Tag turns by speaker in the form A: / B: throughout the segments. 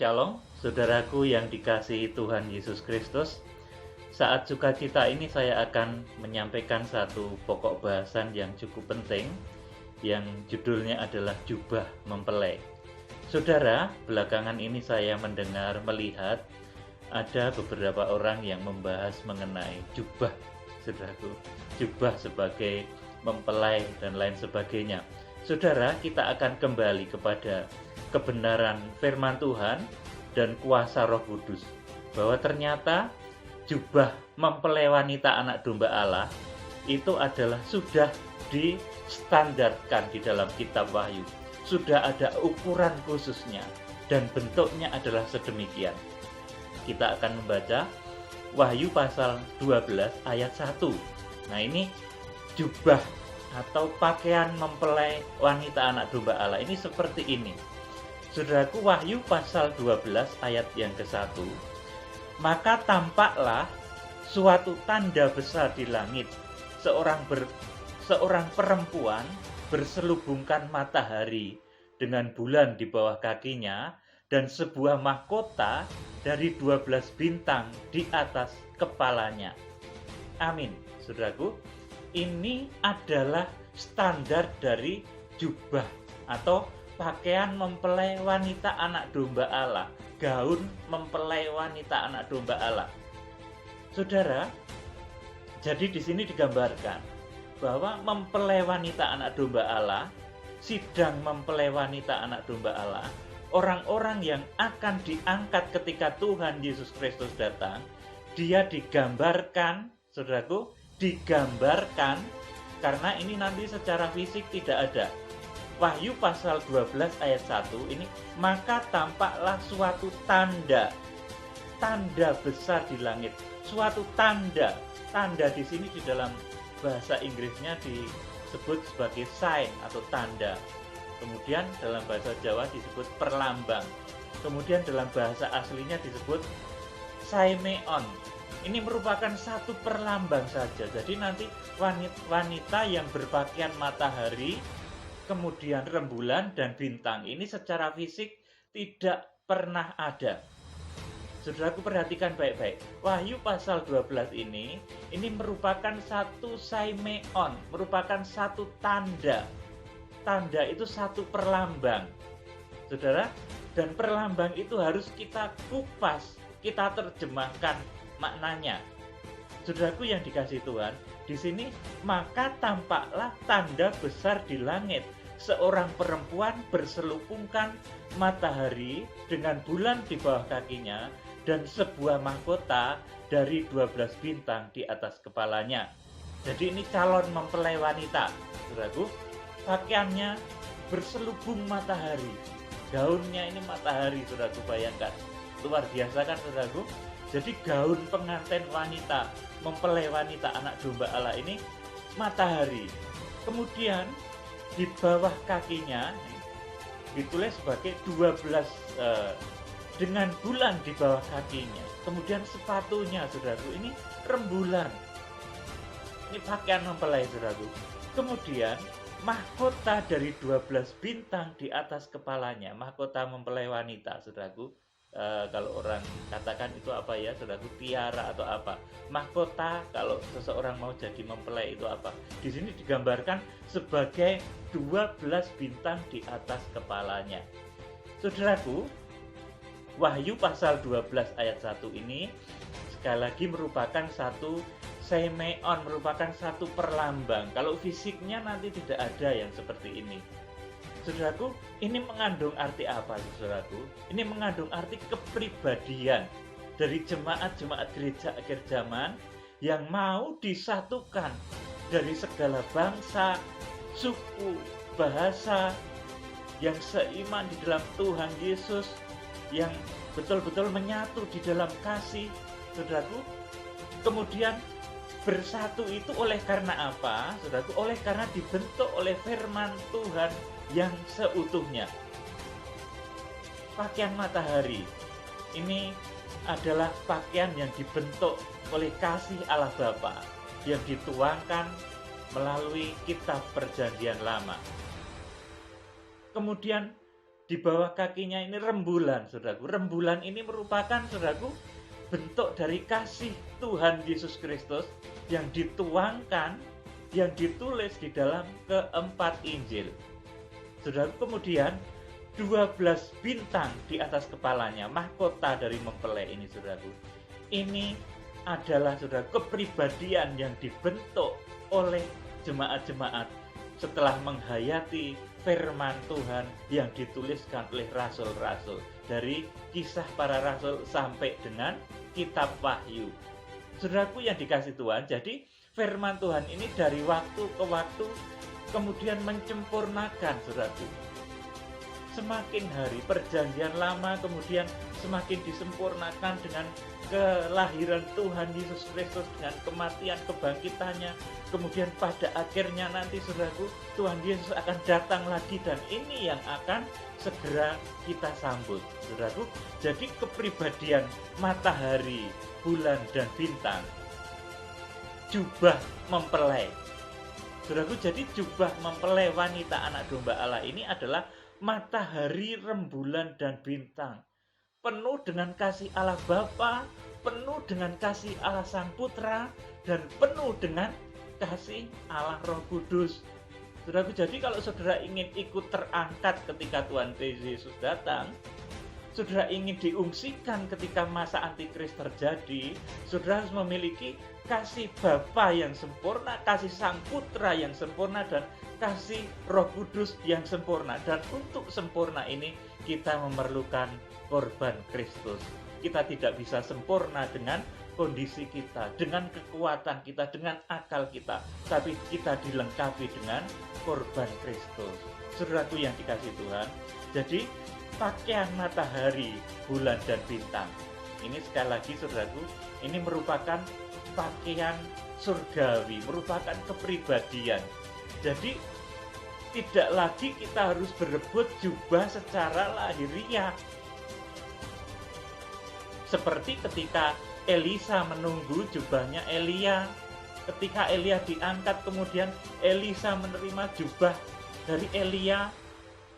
A: Shalom, saudaraku yang dikasihi Tuhan Yesus Kristus. Saat sukacita ini saya akan menyampaikan satu pokok bahasan yang cukup penting, yang judulnya adalah jubah mempelai. Saudara, belakangan ini saya melihat ada beberapa orang yang membahas mengenai jubah, saudaraku. Jubah sebagai mempelai dan lain sebagainya. Saudara, kita akan kembali kepada kebenaran firman Tuhan dan kuasa Roh Kudus, bahwa ternyata jubah mempelai wanita anak domba Allah itu adalah sudah distandarkan di dalam kitab Wahyu. Sudah ada ukuran khususnya dan bentuknya adalah sedemikian. Kita akan membaca Wahyu pasal 12 ayat 1. Nah, ini jubah atau pakaian mempelai wanita anak domba Allah ini seperti ini. Saudaraku, Wahyu pasal 12 ayat yang ke-1. Maka tampaklah suatu tanda besar di langit, seorang perempuan berselubungkan matahari dengan bulan di bawah kakinya, dan sebuah mahkota dari 12 bintang di atas kepalanya. Amin. Saudaraku, ini adalah standar dari jubah atau pakaian mempelai wanita anak domba Allah, gaun mempelai wanita anak domba Allah. Saudara, jadi di sini digambarkan bahwa mempelai wanita anak domba Allah, sidang mempelai wanita anak domba Allah, orang-orang yang akan diangkat ketika Tuhan Yesus Kristus datang, dia digambarkan, saudaraku, digambarkan karena ini nanti secara fisik tidak ada. Wahyu pasal 12 ayat 1 ini, maka tampaklah suatu tanda besar di langit, suatu tanda di sini di dalam bahasa Inggrisnya disebut sebagai sign atau tanda, kemudian dalam bahasa Jawa disebut perlambang, kemudian dalam bahasa aslinya disebut saimeon. Ini merupakan satu perlambang saja. Jadi nanti wanita yang berpakaian matahari, kemudian rembulan dan bintang ini secara fisik tidak pernah ada. Saudaraku, perhatikan baik-baik. Wahyu pasal 12 ini merupakan satu saimeon, merupakan satu tanda. Tanda itu satu perlambang. Saudara, dan perlambang itu harus kita kupas, kita terjemahkan maknanya. Saudaraku yang dikasihi Tuhan, di sini maka tampaklah tanda besar di langit, seorang perempuan berselubungkan matahari dengan bulan di bawah kakinya, dan sebuah mahkota dari 12 bintang di atas kepalanya. Jadi ini calon mempelai wanita, saudaraku. Pakaiannya berselubung matahari, gaunnya ini matahari, saudaraku, bayangkan. Luar biasa kan, saudaraku? Jadi gaun pengantin wanita, mempelai wanita anak domba Allah ini matahari. Kemudian di bawah kakinya ditulis sebagai 12 dengan bulan di bawah kakinya. Kemudian sepatunya, saudaraku, ini rembulan. Ini pakaian mempelai, saudaraku. Kemudian mahkota dari 12 bintang di atas kepalanya, mahkota mempelai wanita, saudaraku. Kalau orang katakan itu apa ya, saudaraku, tiara atau apa. Mahkota kalau seseorang mau jadi mempelai itu apa? Di sini digambarkan sebagai 12 bintang di atas kepalanya. Saudaraku, Wahyu pasal 12 ayat 1 ini sekali lagi merupakan satu saimeon, merupakan satu perlambang. Kalau fisiknya nanti tidak ada yang seperti ini. Saudaraku, ini mengandung arti apa, saudaraku? Ini mengandung arti kepribadian dari jemaat-jemaat gereja akhir zaman yang mau disatukan dari segala bangsa, suku, bahasa, yang seiman di dalam Tuhan Yesus, yang betul-betul menyatu di dalam kasih, saudaraku. Kemudian bersatu itu oleh karena apa, saudaraku? Oleh karena dibentuk oleh firman Tuhan yang seutuhnya. Pakaian matahari ini adalah pakaian yang dibentuk oleh kasih Allah Bapa yang dituangkan melalui kitab Perjanjian Lama. Kemudian Di bawah kakinya ini rembulan, saudaraku. Rembulan ini merupakan, saudaraku, bentuk dari kasih Tuhan Yesus Kristus yang dituangkan, yang ditulis di dalam keempat Injil. Saudaraku, kemudian 12 bintang di atas kepalanya, mahkota dari mempelai ini, saudaraku. Ini adalah, saudara, kepribadian yang dibentuk oleh jemaat-jemaat setelah menghayati firman Tuhan yang dituliskan oleh rasul-rasul, dari Kisah Para Rasul sampai dengan Kitab Wahyu. Saudaraku yang dikasih Tuhan, jadi firman Tuhan ini dari waktu ke waktu kemudian menyempurnakan, saudaraku. Semakin hari perjanjian lama kemudian semakin disempurnakan dengan kelahiran Tuhan Yesus Kristus, dengan kematian kebangkitannya. Kemudian pada akhirnya nanti, saudaraku, Tuhan Yesus akan datang lagi, dan ini yang akan segera kita sambut, saudaraku. Jadi kepribadian matahari, bulan, dan bintang, jubah mempelai, saudaraku. Jadi jubah mempelai wanita anak domba Allah ini adalah matahari, rembulan, dan bintang, penuh dengan kasih Allah Bapa, penuh dengan kasih Allah Sang Putra, dan penuh dengan kasih Allah Roh Kudus. Saudaraku, jadi kalau saudara ingin ikut terangkat ketika Tuhan Yesus datang, saudara ingin diungsikan ketika masa antikris terjadi, saudara harus memiliki kasih Bapa yang sempurna, kasih Sang Putra yang sempurna, dan kasih Roh Kudus yang sempurna. Dan untuk sempurna ini kita memerlukan korban Kristus. Kita tidak bisa sempurna dengan kondisi kita, dengan kekuatan kita, dengan akal kita, tapi kita dilengkapi dengan korban Kristus. Saudaraku yang dikasihi Tuhan, jadi pakaian matahari, bulan, dan bintang ini, sekali lagi, saudaraku, ini merupakan pakaian surgawi, merupakan kepribadian. Jadi tidak lagi kita harus berebut jubah secara lahiriah, seperti ketika Elisa menunggu jubahnya Elia. Ketika Elia diangkat, kemudian Elisa menerima jubah dari Elia.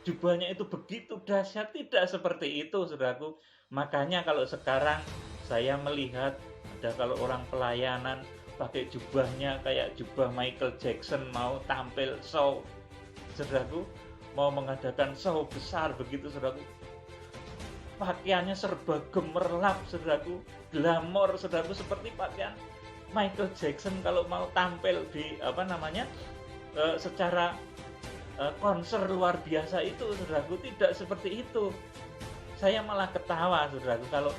A: Jubahnya itu begitu dahsyat. Tidak seperti itu, saudaraku. Makanya kalau sekarang saya melihat ada kalau orang pelayanan pakai jubahnya kayak jubah Michael Jackson, mau tampil show, saudaraku, mau mengadakan show besar begitu, saudaraku. Pakaiannya serba gemerlap, saudaraku, glamor, saudaraku, seperti pakaian Michael Jackson kalau mau tampil di secara konser luar biasa itu, saudaraku. Tidak seperti itu. Saya malah ketawa, saudaraku, kalau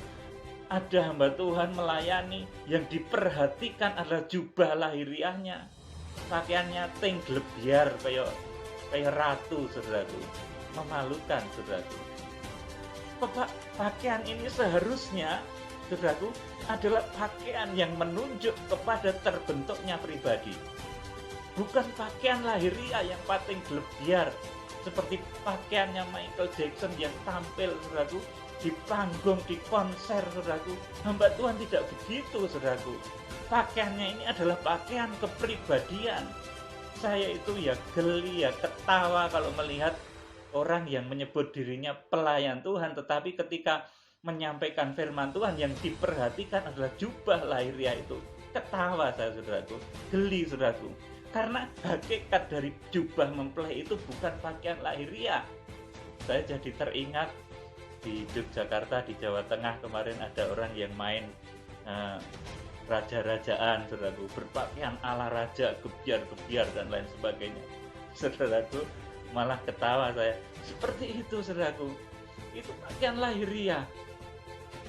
A: ada hamba Tuhan melayani yang diperhatikan adalah jubah lahiriahnya, pakaiannya tengglebiar kayak ratu, saudaraku. Memalukan, saudaraku. Pakaian ini seharusnya, saudaraku, adalah pakaian yang menunjuk kepada terbentuknya pribadi, bukan pakaian lahiriah yang pating glebiar seperti pakaiannya Michael Jackson yang tampil, saudaraku, di panggung, di konser, saudaraku. Hamba Tuhan tidak begitu, saudaraku. Pakaiannya ini adalah pakaian kepribadian. Saya itu ya geli, ya ketawa kalau melihat orang yang menyebut dirinya pelayan Tuhan, tetapi ketika menyampaikan firman Tuhan yang diperhatikan adalah jubah lahiriah itu, ketawa saya, saudaraku, geli, saudaraku. Karena hakikat dari jubah mempelai itu bukan pakaian lahiriah. Saya jadi teringat di Yogyakarta, di Jawa Tengah kemarin ada orang yang main raja-rajaan, saudaraku, berpakaian ala raja, gebiar-gebiar dan lain sebagainya. Saudaraku, malah ketawa saya. Seperti itu, saudaraku. Itu pakaian lahiriah.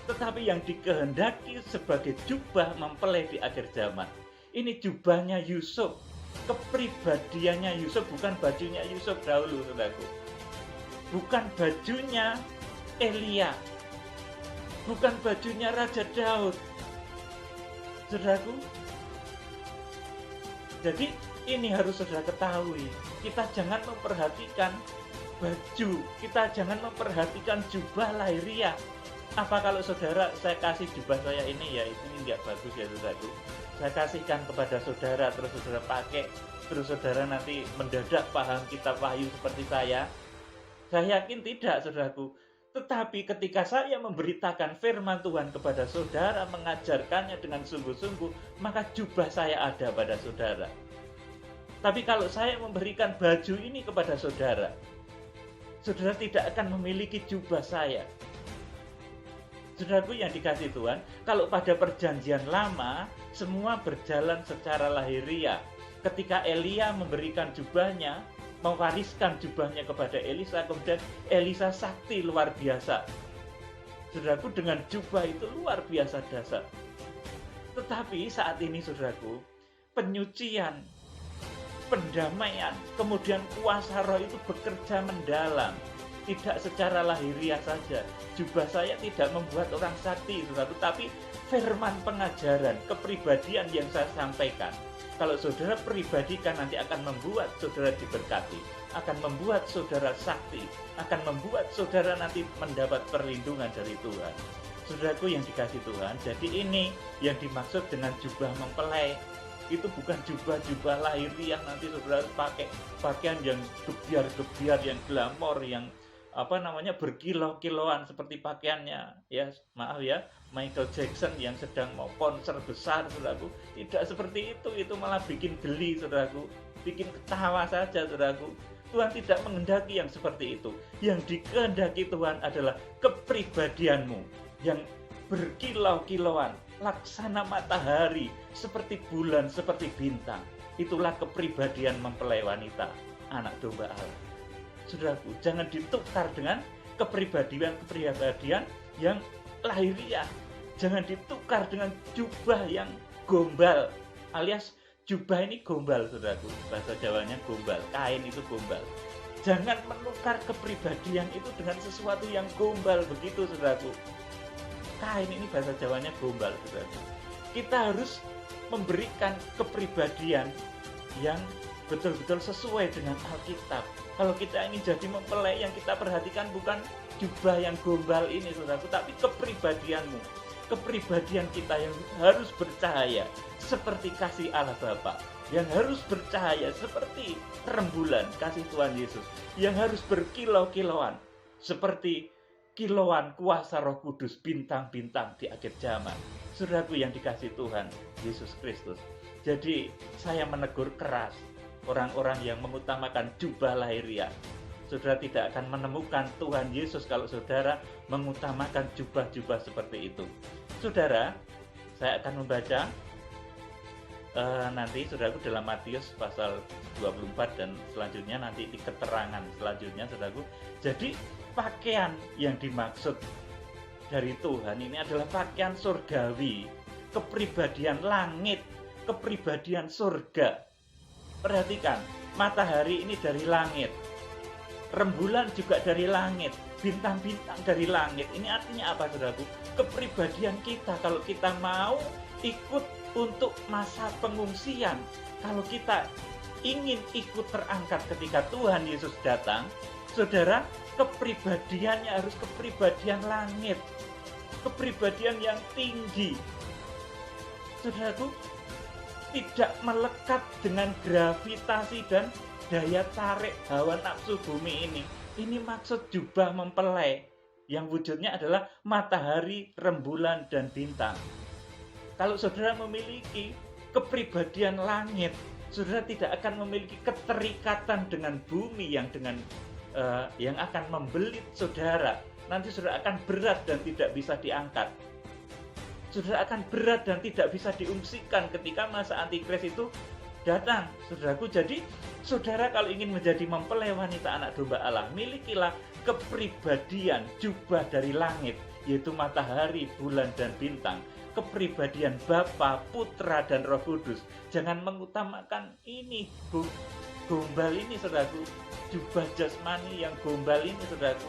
A: Tetapi yang dikehendaki sebagai jubah mempelai di akhir zaman, ini jubahnya Yusuf. Kepribadiannya Yusuf, bukan bajunya Yusuf dahulu, saudaraku. Bukan bajunya Elia. Bukan bajunya Raja Daud, saudaraku. Jadi ini harus saudara ketahui. Kita jangan memperhatikan baju, kita jangan memperhatikan jubah lahiriah. Apa kalau saudara, saya kasih jubah saya ini, ya ini nggak bagus ya, saudaraku. Saya kasihkan kepada saudara, terus saudara pakai, terus saudara nanti mendadak paham kitab Wahyu seperti saya. Saya yakin tidak, saudaraku. Tetapi ketika saya memberitakan firman Tuhan kepada saudara, mengajarkannya dengan sungguh-sungguh, maka jubah saya ada pada saudara. Tapi kalau saya memberikan baju ini kepada saudara, saudara tidak akan memiliki jubah saya. Saudaraku yang dikasihi Tuhan, kalau pada perjanjian lama, semua berjalan secara lahiriah. Ketika Elia memberikan jubahnya, mewariskan jubahnya kepada Elisa, kemudian Elisa sakti luar biasa. Saudaraku, dengan jubah itu luar biasa dahsyat. Tetapi saat ini, saudaraku, penyucian, pendamaian, kemudian kuasa roh itu bekerja mendalam. Tidak secara lahiriah saja. Jubah saya tidak membuat orang sakti, saudara, tapi firman pengajaran, kepribadian yang saya sampaikan. Kalau saudara pribadikan, nanti akan membuat saudara diberkati, akan membuat saudara sakti, akan membuat saudara nanti mendapat perlindungan dari Tuhan. Saudaraku yang dikasihi Tuhan, jadi ini yang dimaksud dengan jubah mempelai. Itu bukan jubah-jubah lahiriah nanti saudara pakai pakaian yang gebiar-gebiar, yang glamor, yang berkilau-kilauan seperti pakaiannya, ya maaf ya, Michael Jackson yang sedang mau konser besar, saudaraku. Tidak seperti itu malah bikin geli, saudaraku, bikin ketawa saja, saudaraku. Tuhan tidak menghendaki yang seperti itu. Yang dikehendaki Tuhan adalah kepribadianmu yang berkilau-kilauan, laksana matahari, seperti bulan, seperti bintang. Itulah kepribadian mempelai wanita, anak domba Allah. Saudaraku, jangan ditukar dengan kepribadian yang lahiriah. Jangan ditukar dengan jubah yang gombal, alias jubah ini gombal, saudaraku. Bahasa Jawanya gombal, kain itu gombal. Jangan menukar kepribadian itu dengan sesuatu yang gombal begitu, saudaraku. Kain ini bahasa Jawanya gombal, saudaraku. Kita harus memberikan kepribadian yang betul-betul sesuai dengan Alkitab. Kalau kita ingin jadi mempelai, yang kita perhatikan bukan jubah yang gombal ini, saudaraku, tapi kepribadianmu. Kepribadian kita yang harus bercahaya seperti kasih Allah Bapa, yang harus bercahaya seperti rembulan kasih Tuhan Yesus, yang harus berkilau-kilauan seperti kilauan kuasa Roh Kudus, bintang-bintang di akhir zaman. Saudaraku yang dikasihi Tuhan Yesus Kristus. Jadi saya menegur keras orang-orang yang mengutamakan jubah lahiriah. Saudara tidak akan menemukan Tuhan Yesus kalau saudara mengutamakan jubah-jubah seperti itu. Saudara, saya akan membaca nanti, saudaraku, dalam Matius pasal 24 dan selanjutnya, nanti di keterangan selanjutnya, saudaraku. Jadi pakaian yang dimaksud dari Tuhan ini adalah pakaian surgawi, kepribadian langit, kepribadian surga. Perhatikan, matahari ini dari langit, rembulan juga dari langit, bintang-bintang dari langit. Ini artinya apa, saudaraku? Kepribadian kita, kalau kita mau ikut untuk masa pengungsian, kalau kita ingin ikut terangkat ketika Tuhan Yesus datang, saudara, kepribadiannya harus kepribadian langit, kepribadian yang tinggi. Saudaraku, tidak melekat dengan gravitasi dan daya tarik hawa nafsu bumi ini. Ini maksud jubah mempelai yang wujudnya adalah matahari, rembulan, dan bintang. Kalau saudara memiliki kepribadian langit, saudara tidak akan memiliki keterikatan dengan bumi yang akan membelit saudara. Nanti saudara akan berat dan tidak bisa diangkat. Saudara akan berat dan tidak bisa diungsikan ketika masa antikris itu datang, saudaraku. Jadi, saudara kalau ingin menjadi mempelai wanita anak domba Allah, milikilah kepribadian jubah dari langit, yaitu matahari, bulan, dan bintang. Kepribadian Bapa, Putra, dan Roh Kudus. Jangan mengutamakan ini, gombal ini, saudaraku. Jubah jasmani yang gombal ini, saudaraku.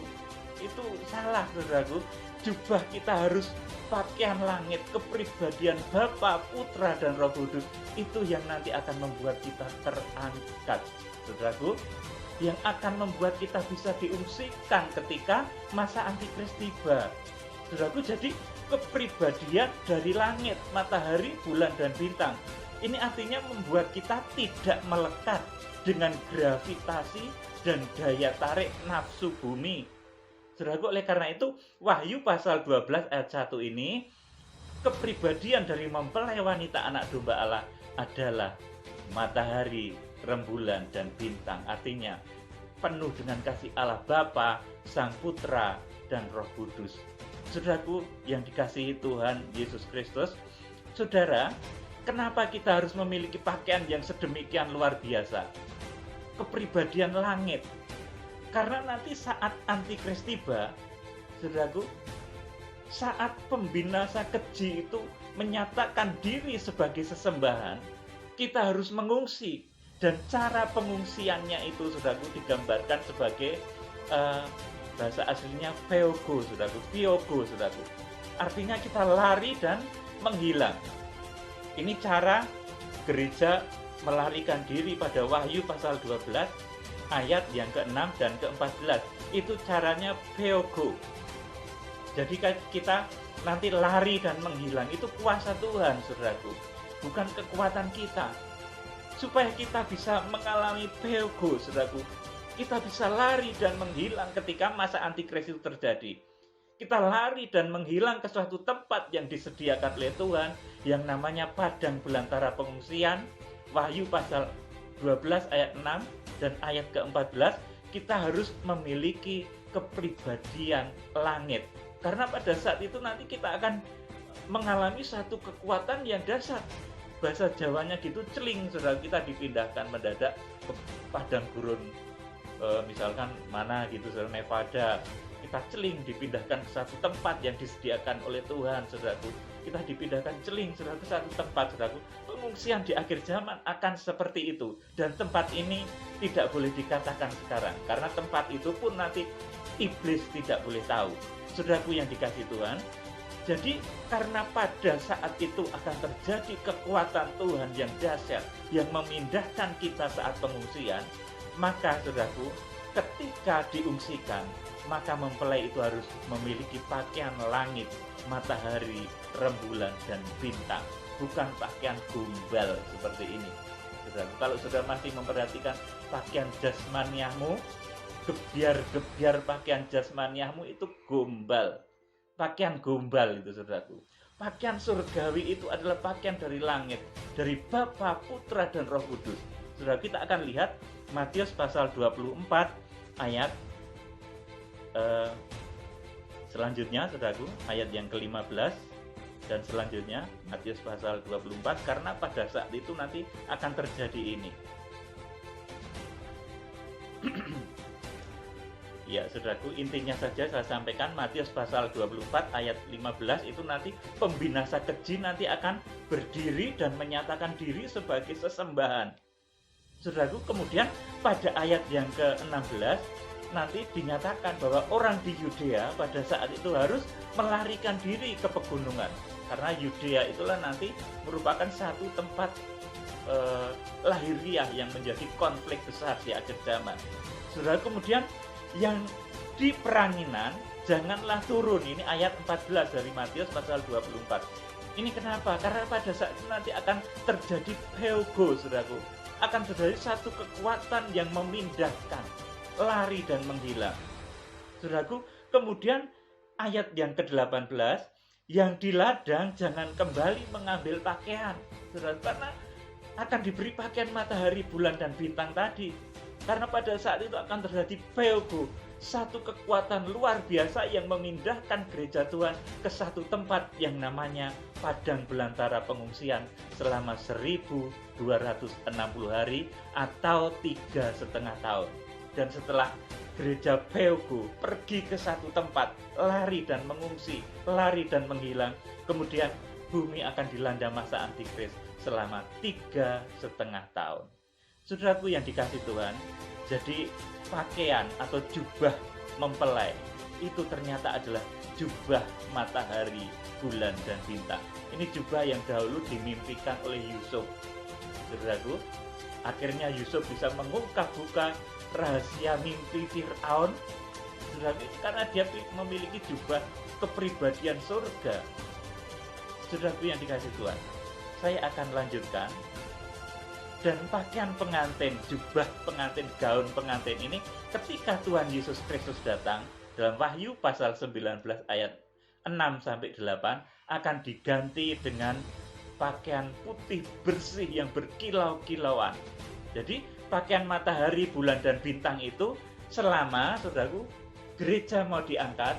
A: Itu salah, saudaraku. Jubah kita harus pakaian langit, kepribadian Bapa, Putra, dan Roh Kudus. Itu yang nanti akan membuat kita terangkat, saudaraku, yang akan membuat kita bisa diungsikan ketika masa antikris tiba, saudaraku. Jadi kepribadian dari langit, matahari, bulan, dan bintang. Ini artinya membuat kita tidak melekat dengan gravitasi dan daya tarik nafsu bumi. Saudaraku, oleh karena itu Wahyu pasal 12 ayat 1 ini, kepribadian dari mempelai wanita anak domba Allah adalah matahari, rembulan, dan bintang. Artinya penuh dengan kasih Allah Bapa, Sang Putra, dan Roh Kudus. Saudaraku yang dikasihi Tuhan Yesus Kristus, saudara, kenapa kita harus memiliki pakaian yang sedemikian luar biasa? Kepribadian langit. Karena nanti saat antikris tiba, saudaraku, saat pembinasa keji itu menyatakan diri sebagai sesembahan, kita harus mengungsi. Dan cara pengungsiannya itu, saudaraku, digambarkan sebagai bahasa aslinya pyogo, saudaraku, pyogo, saudaraku. Artinya kita lari dan menghilang. Ini cara gereja melarikan diri pada Wahyu pasal 12 ayat yang ke-6 dan ke-14. Itu caranya pyogo. Jadi kita nanti lari dan menghilang, itu kuasa Tuhan, saudaraku, bukan kekuatan kita. Supaya kita bisa mengalami pyogo, saudaraku, kita bisa lari dan menghilang ketika masa antikris itu terjadi. Kita lari dan menghilang ke suatu tempat yang disediakan oleh Tuhan, yang namanya padang belantara pengungsian. Wahyu pasal 12 ayat 6 dan ayat ke-14, kita harus memiliki kepribadian langit. Karena pada saat itu nanti kita akan mengalami satu kekuatan yang dahsyat. Bahasa Jawanya gitu, celing, saudara, kita dipindahkan mendadak ke padang gurun, misalkan mana gitu, saudara, Nevada. Kita celing dipindahkan ke satu tempat yang disediakan oleh Tuhan, saudaraku. Kita dipindahkan celing, saudara, ke satu tempat, saudaraku. Pengungsian di akhir zaman akan seperti itu. Dan tempat ini tidak boleh dikatakan sekarang, karena tempat itu pun nanti iblis tidak boleh tahu. Saudaraku yang dikasihi Tuhan, jadi karena pada saat itu akan terjadi kekuatan Tuhan yang dahsyat yang memindahkan kita saat pengungsian, maka saudaraku, ketika diungsikan, maka mempelai itu harus memiliki pakaian langit, matahari, rembulan, dan bintang, bukan pakaian gombal seperti ini. Saudaraku, kalau saudara masih memperhatikan pakaian jasmaniahmu, gebiar-gebiar pakaian jasmaniahmu itu gombal. Pakaian gombal itu, saudaraku. Pakaian surgawi itu adalah pakaian dari langit, dari Bapa, Putra, dan Roh Kudus. Saudara, kita akan lihat Matius pasal 24 ayat selanjutnya, saudaraku, ayat yang ke-15 dan selanjutnya Matius pasal 24, karena pada saat itu nanti akan terjadi ini. Ya, saudaraku, intinya saja saya sampaikan Matius pasal 24 ayat 15 itu nanti pembinasa keji nanti akan berdiri dan menyatakan diri sebagai sesembahan. Saudaraku, kemudian pada ayat yang ke-16 nanti dinyatakan bahwa orang di Yudea pada saat itu harus melarikan diri ke pegunungan. Karena Yudea itulah nanti merupakan satu tempat lahiriah yang menjadi konflik besar di akhir zaman. Saudara, kemudian yang di peranginan janganlah turun. Ini ayat 14 dari Matius pasal 24. Ini kenapa? Karena pada saat itu nanti akan terjadi pyogo, saudaraku. Akan terjadi satu kekuatan yang memindahkan, lari dan menghilang. Saudaraku, kemudian ayat yang ke-18, yang di ladang jangan kembali mengambil pakaian. Saudaraku, karena akan diberi pakaian matahari, bulan, dan bintang tadi. Karena pada saat itu akan terjadi pyogo, satu kekuatan luar biasa yang memindahkan gereja Tuhan ke satu tempat yang namanya padang belantara pengungsian selama 1260 hari atau 3,5 tahun. Dan setelah gereja pyogo pergi ke satu tempat, lari dan mengungsi, lari dan menghilang, kemudian bumi akan dilanda masa antikris selama 3,5 tahun. Saudaraku yang dikasihi Tuhan, jadi pakaian atau jubah mempelai itu ternyata adalah jubah matahari, bulan, dan bintang. Ini jubah yang dahulu dimimpikan oleh Yusuf. Saudaraku, akhirnya Yusuf bisa mengungkap-buka rahasia mimpi Fir'aun. Saudaraku, karena dia memiliki jubah kepribadian surga. Saudaraku yang dikasihi Tuhan, saya akan lanjutkan Dan pakaian pengantin, jubah pengantin, gaun pengantin ini ketika Tuhan Yesus Kristus datang dalam Wahyu pasal 19 ayat 6 sampai 8 akan diganti dengan pakaian putih bersih yang berkilau-kilauan. Jadi pakaian matahari, bulan dan bintang itu selama saudaraku gereja mau diangkat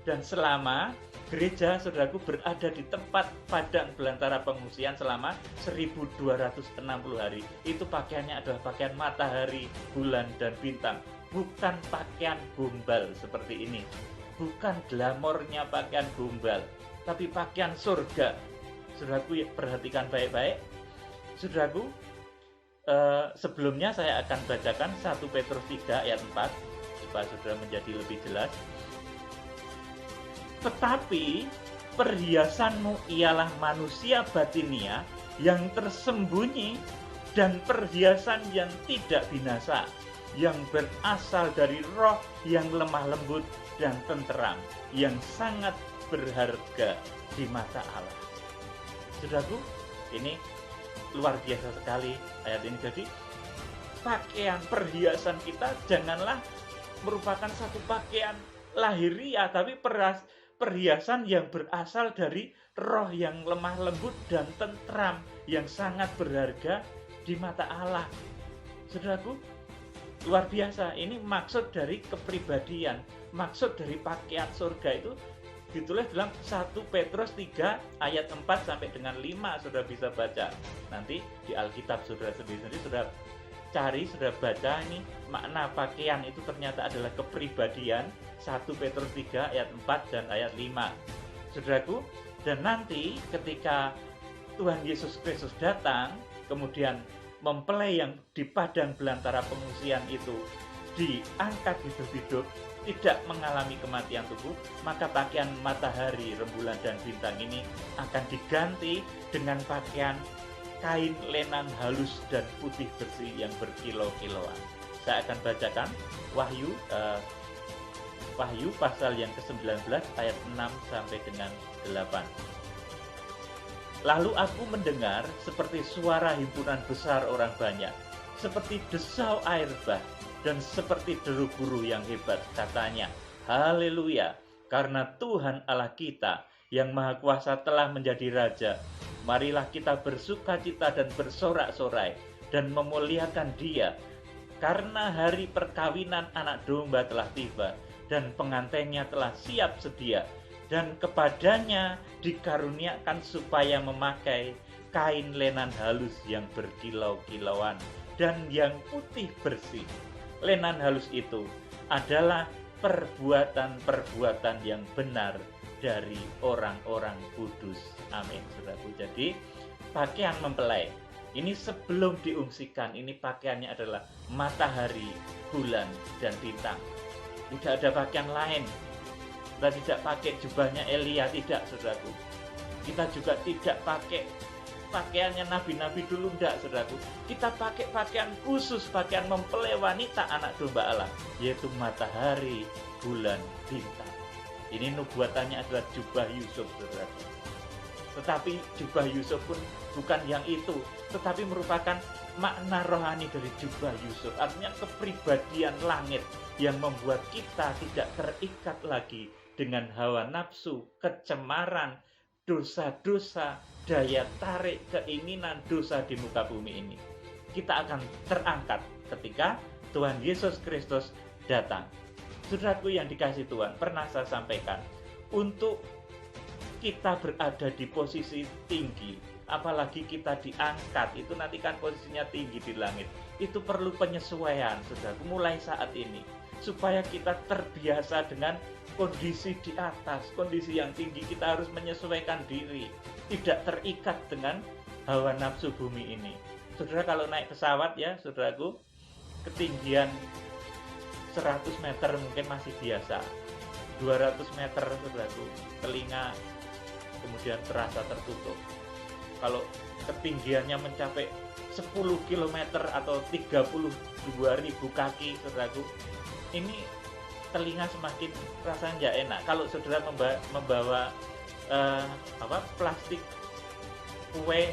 A: dan selama gereja saudaraku berada di tempat padang belantara pengungsian selama 1260 hari. Itu pakaiannya adalah pakaian matahari, bulan, dan bintang. Bukan pakaian gombal seperti ini. Bukan glamornya pakaian gombal. Tapi pakaian surga. Saudaraku perhatikan baik-baik. Saudaraku, sebelumnya saya akan bacakan 1 Petrus 3 ayat 4 supaya saudara menjadi lebih jelas. Tetapi perhiasanmu ialah manusia batinia yang tersembunyi dan perhiasan yang tidak binasa, yang berasal dari roh yang lemah lembut dan tenteram, yang sangat berharga di mata Allah. Saudaraku, ini luar biasa sekali ayat ini. Jadi pakaian perhiasan kita janganlah merupakan satu pakaian lahiriah, tapi perhiasan yang berasal dari roh yang lemah lembut dan tentram, yang sangat berharga di mata Allah. Saudaraku, luar biasa. Ini maksud dari kepribadian, maksud dari pakaian surga itu ditulis dalam 1 Petrus 3 ayat 4 sampai dengan 5. Saudara bisa baca nanti di Alkitab saudara sendiri-sendiri, saudara cari, saudara baca ini makna pakaian itu ternyata adalah kepribadian. 1 Petrus 3 ayat 4 dan ayat 5. Saudaraku, dan nanti ketika Tuhan Yesus Kristus datang, kemudian mempelai yang di padang belantara pengungsian itu diangkat hidup-hidup, tidak mengalami kematian tubuh, maka pakaian matahari, rembulan, dan bintang ini akan diganti dengan pakaian kain lenan halus dan putih bersih yang berkilau-kilauan. Saya akan bacakan Wahyu pasal yang ke-19 ayat 6 sampai dengan 8. Lalu aku mendengar seperti suara himpunan besar orang banyak, seperti desau air bah, dan seperti deru guru yang hebat, katanya, haleluya, karena Tuhan Allah kita yang Maha Kuasa telah menjadi Raja. Marilah kita bersukacita dan bersorak-sorai dan memuliakan Dia, karena hari perkawinan anak domba telah tiba, dan pengantinnya telah siap sedia, dan kepadanya dikaruniakan supaya memakai kain lenan halus yang berkilau-kilauan dan yang putih bersih. Lenan halus itu adalah perbuatan-perbuatan yang benar dari orang-orang kudus. Amin, saudaraku. Jadi pakaian mempelai ini sebelum diungsikan, ini pakaiannya adalah matahari, bulan, dan bintang. Tidak ada pakaian lain. Kita tidak pakai jubahnya Elia, tidak, saudaraku. Kita juga tidak pakai pakaiannya nabi-nabi dulu, tidak, saudaraku. Kita pakai pakaian khusus, pakaian mempelai wanita anak domba Allah, yaitu matahari, bulan, bintang. Ini nubuatannya adalah jubah Yusuf, saudaraku. Tetapi jubah Yusuf pun bukan yang itu, tetapi merupakan makna rohani dari jubah Yusuf. Artinya kepribadian langit yang membuat kita tidak terikat lagi dengan hawa nafsu, kecemaran, dosa-dosa, daya tarik, keinginan dosa di muka bumi ini. Kita akan terangkat ketika Tuhan Yesus Kristus datang. Saudaraku yang dikasihi Tuhan, pernah saya sampaikan, untuk kita berada di posisi tinggi, apalagi kita diangkat, itu nanti kan posisinya tinggi di langit, itu perlu penyesuaian, saudaraku, mulai saat ini, supaya kita terbiasa dengan kondisi di atas, kondisi yang tinggi. Kita harus menyesuaikan diri, tidak terikat dengan hawa nafsu bumi ini. Saudara, kalau naik pesawat ya, saudaraku, ketinggian 100 meter mungkin masih biasa, 200 meter, saudaraku, telinga kemudian terasa tertutup. Kalau ketinggiannya mencapai 10 km atau 32.000 kaki, saudaraku, ini telinga semakin rasanya nggak enak. Kalau saudara membawa plastik kue,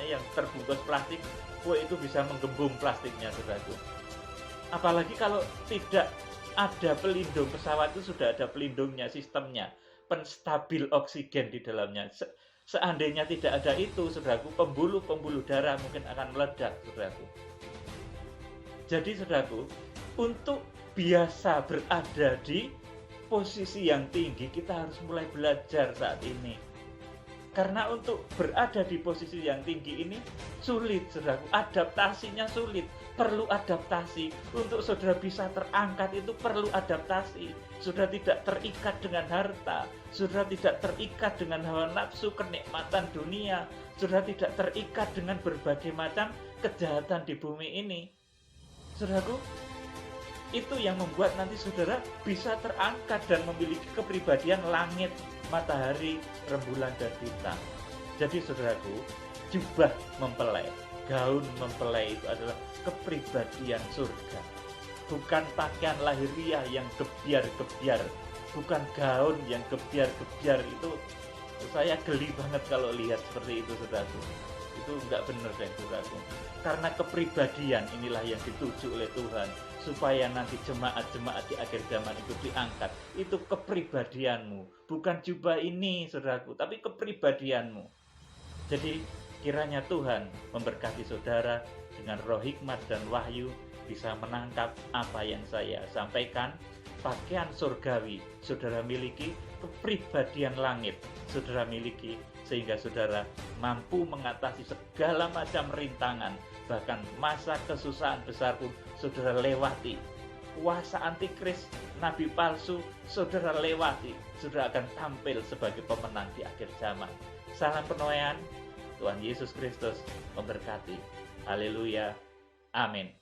A: yang terbungkus plastik, kue itu bisa menggembung plastiknya, saudaraku. Apalagi kalau tidak ada pelindung, pesawat itu sudah ada pelindungnya, sistemnya, penstabil oksigen di dalamnya. Seandainya tidak ada itu, saudaraku, pembuluh-pembuluh darah mungkin akan meledak, saudaraku. Jadi, saudaraku, untuk biasa berada di posisi yang tinggi, kita harus mulai belajar saat ini. Karena untuk berada di posisi yang tinggi ini sulit, saudaraku. Adaptasinya sulit, perlu adaptasi. Untuk saudara bisa terangkat itu perlu adaptasi. Saudara tidak terikat dengan harta, saudara tidak terikat dengan hawa nafsu, kenikmatan dunia, saudara tidak terikat dengan berbagai macam kejahatan di bumi ini. Saudaraku, itu yang membuat nanti saudara bisa terangkat dan memiliki kepribadian langit, matahari, rembulan, dan bintang. Jadi saudaraku, jubah mempelai, gaun mempelai itu adalah kepribadian surga. Bukan pakaian lahiriah yang gebiar-gebiar, bukan gaun yang gebiar-gebiar. Itu saya geli banget kalau lihat seperti itu, saudaraku. Itu nggak benar, saudaraku. Karena kepribadian inilah yang dituju oleh Tuhan, supaya nanti jemaat-jemaat di akhir zaman itu diangkat. Itu kepribadianmu, bukan jubah ini, saudaraku, tapi kepribadianmu. Jadi kiranya Tuhan memberkati saudara dengan roh hikmat dan wahyu, bisa menangkap apa yang saya sampaikan. Pakaian surgawi saudara miliki, kepribadian langit saudara miliki, sehingga saudara mampu mengatasi segala macam rintangan, bahkan masa kesusahan besar pun saudara lewati. Kuasa antikris, nabi palsu, saudara lewati. Saudara akan tampil sebagai pemenang di akhir zaman. Salam penuaian, Tuhan Yesus Kristus memberkati. Haleluya. Amin.